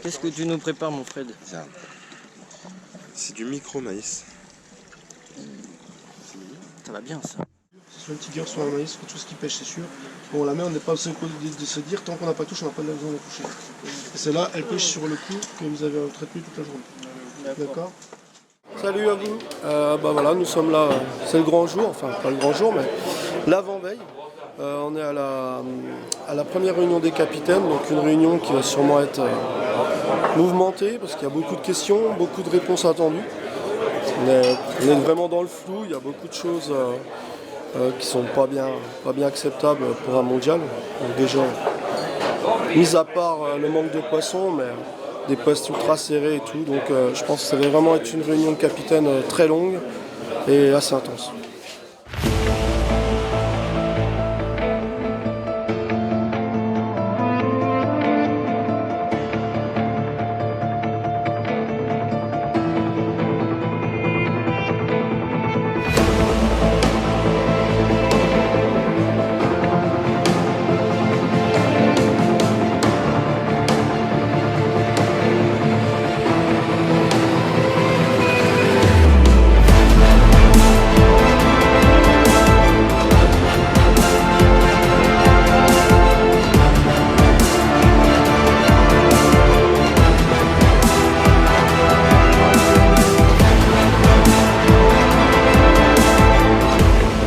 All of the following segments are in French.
Qu'est-ce que tu nous prépares, mon Fred? C'est du micro-maïs. Ça va bien, ça. Soit un tigre, soit un maïs, quelque chose qui pêche, c'est sûr. Bon, la mer, on n'est pas besoin de se dire, tant qu'on n'a pas touché, on n'a pas besoin de toucher. Et celle-là, elle pêche sur le coup que vous avez entretenu toute la journée. D'accord? Salut à vous. Voilà, nous sommes là, c'est le grand jour, enfin pas le grand jour, mais l'avant-veille. On est à la première réunion des capitaines, donc une réunion qui va sûrement être mouvementée, parce qu'il y a beaucoup de questions, beaucoup de réponses attendues. On est vraiment dans le flou, il y a beaucoup de choses qui sont pas bien acceptables pour un mondial. Donc déjà, mis à part le manque de poissons, mais des postes ultra serrés et tout. Donc je pense que ça va vraiment être une réunion de capitaine très longue et assez intense.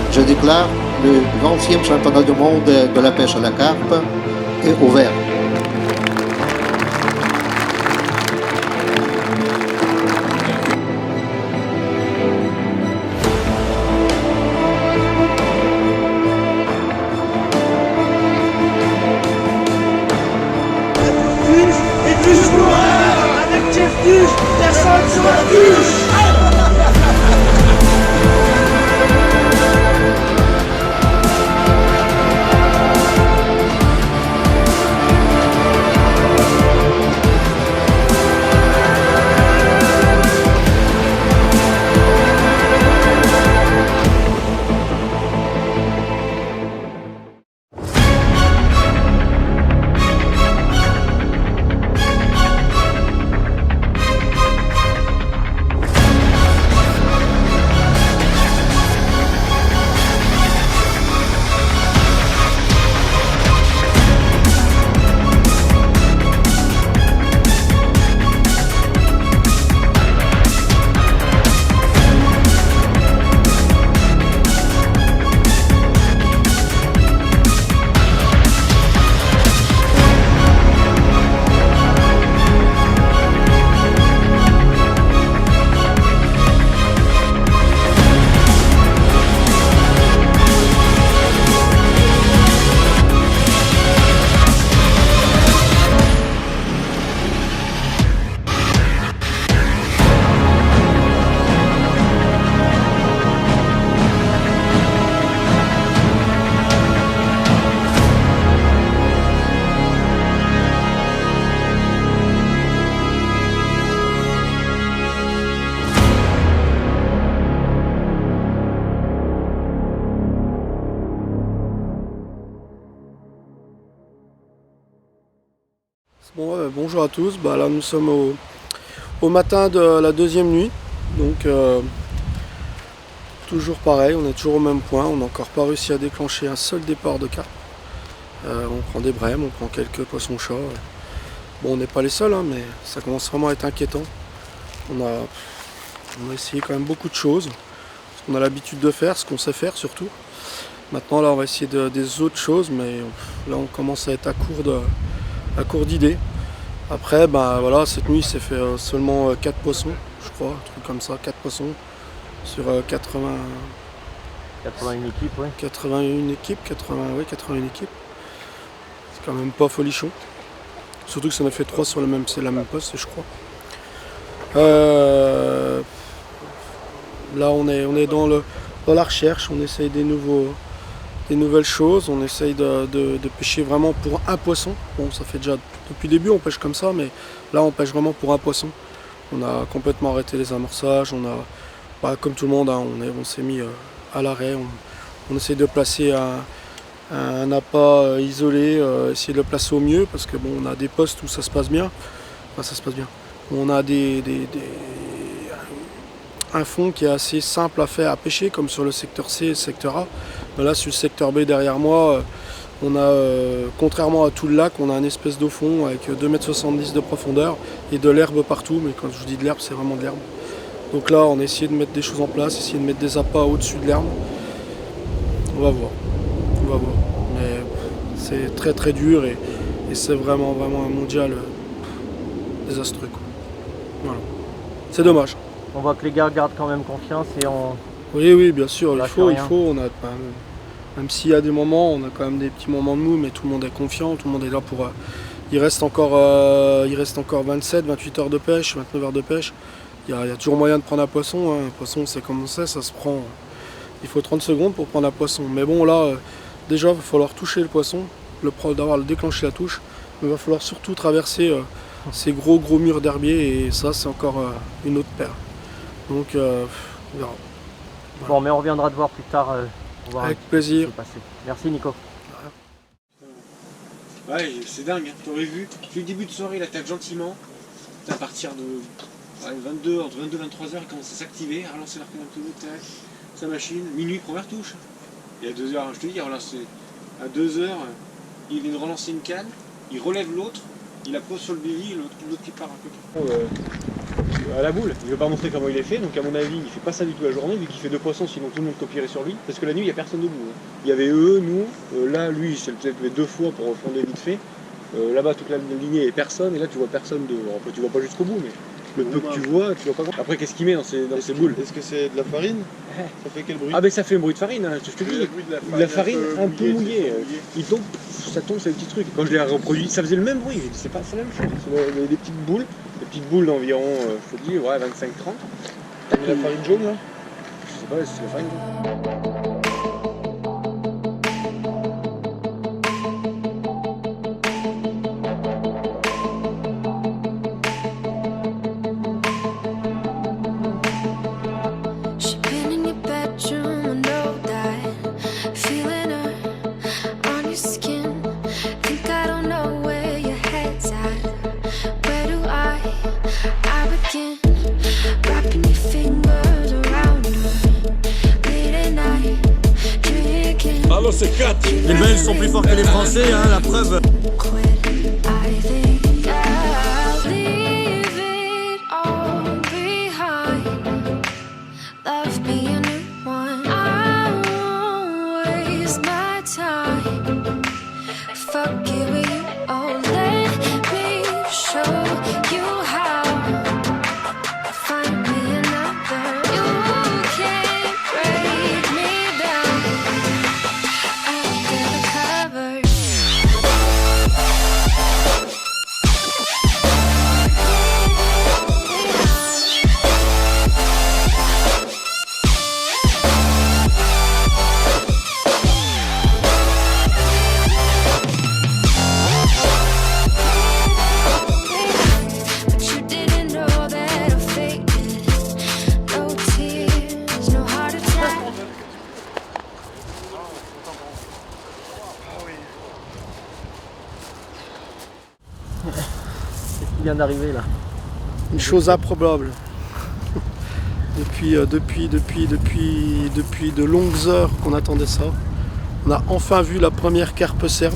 Je déclare le 20e championnat du monde de la pêche à la carpe est ouvert. Et du joueur avec Jeff Duch, personne sur la touche. Bonjour à tous, là nous sommes au matin de la deuxième nuit, donc toujours pareil, on est toujours au même point, on n'a encore pas réussi à déclencher un seul départ de carpe. On prend des brèmes, on prend quelques poissons-chats. Bon, on n'est pas les seuls, hein, mais ça commence vraiment à être inquiétant. On a essayé quand même beaucoup de choses, ce qu'on a l'habitude de faire, ce qu'on sait faire surtout. Maintenant là on va essayer des autres choses, mais là on commence à être à court d'idées. Après, voilà, cette nuit, c'est fait seulement 4 poissons, je crois, un truc comme ça, 4 poissons sur 81 équipes, ouais. 81 équipes, 81 équipes. C'est quand même pas folichon. Surtout que ça en a fait 3 sur c'est la même poste, je crois. Là, on est dans la recherche, on essaye des nouvelles choses, on essaye de pêcher vraiment pour un poisson. Bon, ça fait déjà depuis le début on pêche comme ça, mais là on pêche vraiment pour un poisson. On a complètement arrêté les amorçages, comme tout le monde, hein, on s'est mis à l'arrêt, on essaye de placer un appât isolé, essayer de le placer au mieux, parce que bon, on a des postes où ça se passe bien, ça se passe bien. On a un fond qui est assez simple à faire, à pêcher, comme sur le secteur C et le secteur A. Mais là, sur le secteur B derrière moi, on a, contrairement à tout le lac, on a une espèce de fond avec 2,70 m de profondeur et de l'herbe partout. Mais quand je vous dis de l'herbe, c'est vraiment de l'herbe. Donc là, on a essayé de mettre des choses en place, essayer de mettre des appâts au-dessus de l'herbe. On va voir. Mais c'est très très dur et c'est vraiment un mondial désastreux, quoi. Voilà. C'est dommage. On voit que les gars gardent quand même confiance et on... Oui, bien sûr, il faut. On a, même s'il y a des moments, on a quand même des petits moments de mou, mais tout le monde est confiant, tout le monde est là pour... il reste encore 27, 28 heures de pêche, 29 heures de pêche. Il y a toujours moyen de prendre un poisson. Un poisson, c'est comme on sait, ça se prend... Il faut 30 secondes pour prendre un poisson. Mais bon, là, déjà, il va falloir toucher le poisson, d'avoir déclenché la touche. Mais il va falloir surtout traverser ces gros murs d'herbier, et ça, c'est encore une autre paire. Donc, on verra. Voilà. Bon, mais on reviendra te voir plus tard. Voir avec plaisir. Merci Nico. Ouais, c'est dingue, hein. T'aurais vu, depuis le début de soirée, il attaque gentiment. À partir de 22, entre 22 et 23 heures, il commence à s'activer, à relancer l'arc un peu de tac, sa machine, minuit, première touche. Il y a 2 heures, je te dis, il a relancé à 2 heures, il vient de relancer une canne, il relève l'autre, il la pose sur le bélier, l'autre qui part à côté. À la boule, il veut pas montrer comment il est fait, donc à mon avis il fait pas ça du tout la journée, vu qu'il fait 2 poissons, sinon tout le monde copierait sur lui, parce que la nuit il n'y a personne debout. Hein. Il y avait eux, nous, là lui il s'est peut-être levé 2 fois pour refonder vite fait, là-bas toute la lignée est personne, et là tu vois personne dehors. Après tu vois pas jusqu'au bout, mais le peu que tu vois pas grand. Après qu'est-ce qu'il met dans ces boules? Est-ce que c'est de la farine? Ça fait quel bruit? Ah ben ça fait un bruit de farine, hein, je te dis, de la farine un peu mouillée. Il tombe, ça tombe sur des petits trucs. Quand je l'ai reproduit, ça faisait le même bruit, j'ai dit c'est pas la même chose, c'est des petites boules d'environ, je te dis, ouais, 25-30. La farine jaune là? Je sais pas si c'est la farine jaune. Les Belges sont plus forts que les Français, hein, la preuve. Vient d'arriver là. Une chose improbable. depuis de longues heures qu'on attendait ça. On a enfin vu la première carpe serbe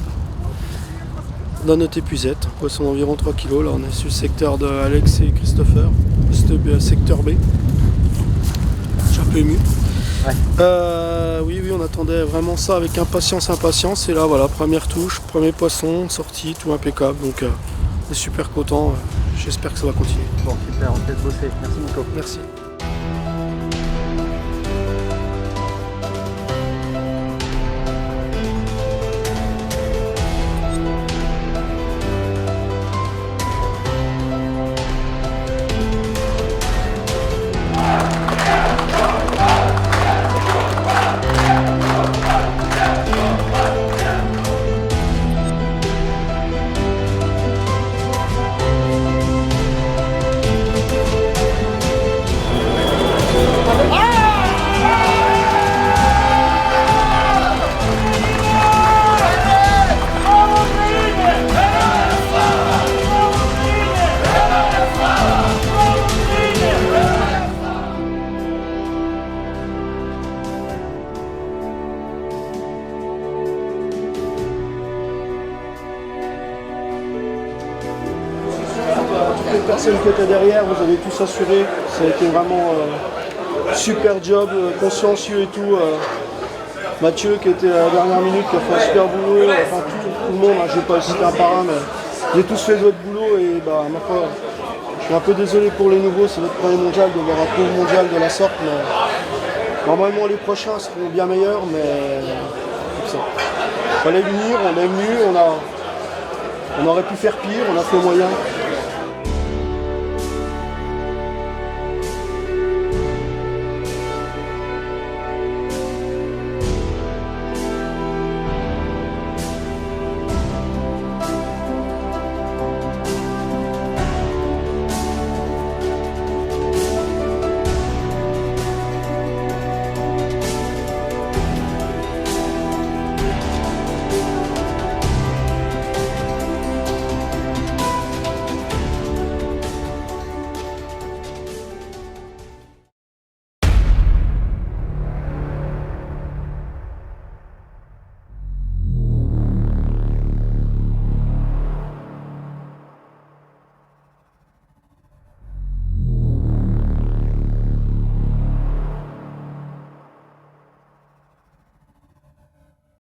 dans notre épuisette. Poisson d'environ 3 kg. Là on est sur le secteur de Alex et Christopher. Secteur B. Je suis un peu ému. Ouais. Oui, on attendait vraiment ça avec impatience. Et là voilà, première touche, premier poisson, sorti, tout impeccable. Donc on est super content. J'espère que ça va continuer. Bon, super, on te laisse bosser. Merci Nico. Merci. toutes les personnes qui étaient derrière, vous avez tous assuré. Ça a été vraiment super job, consciencieux et tout. Mathieu qui était à la dernière minute, qui a fait un super boulot. Enfin tout le monde, hein, je ne vais pas le citer un par un, mais j'ai tous fait votre boulot et bah ma foi, je suis un peu désolé pour les nouveaux, c'est notre premier mondial de voir un pro mondial de la sorte, mais normalement les prochains seront bien meilleurs, mais c'est ça. Fallait venir, on est venu, on aurait pu faire pire, on a fait moyen.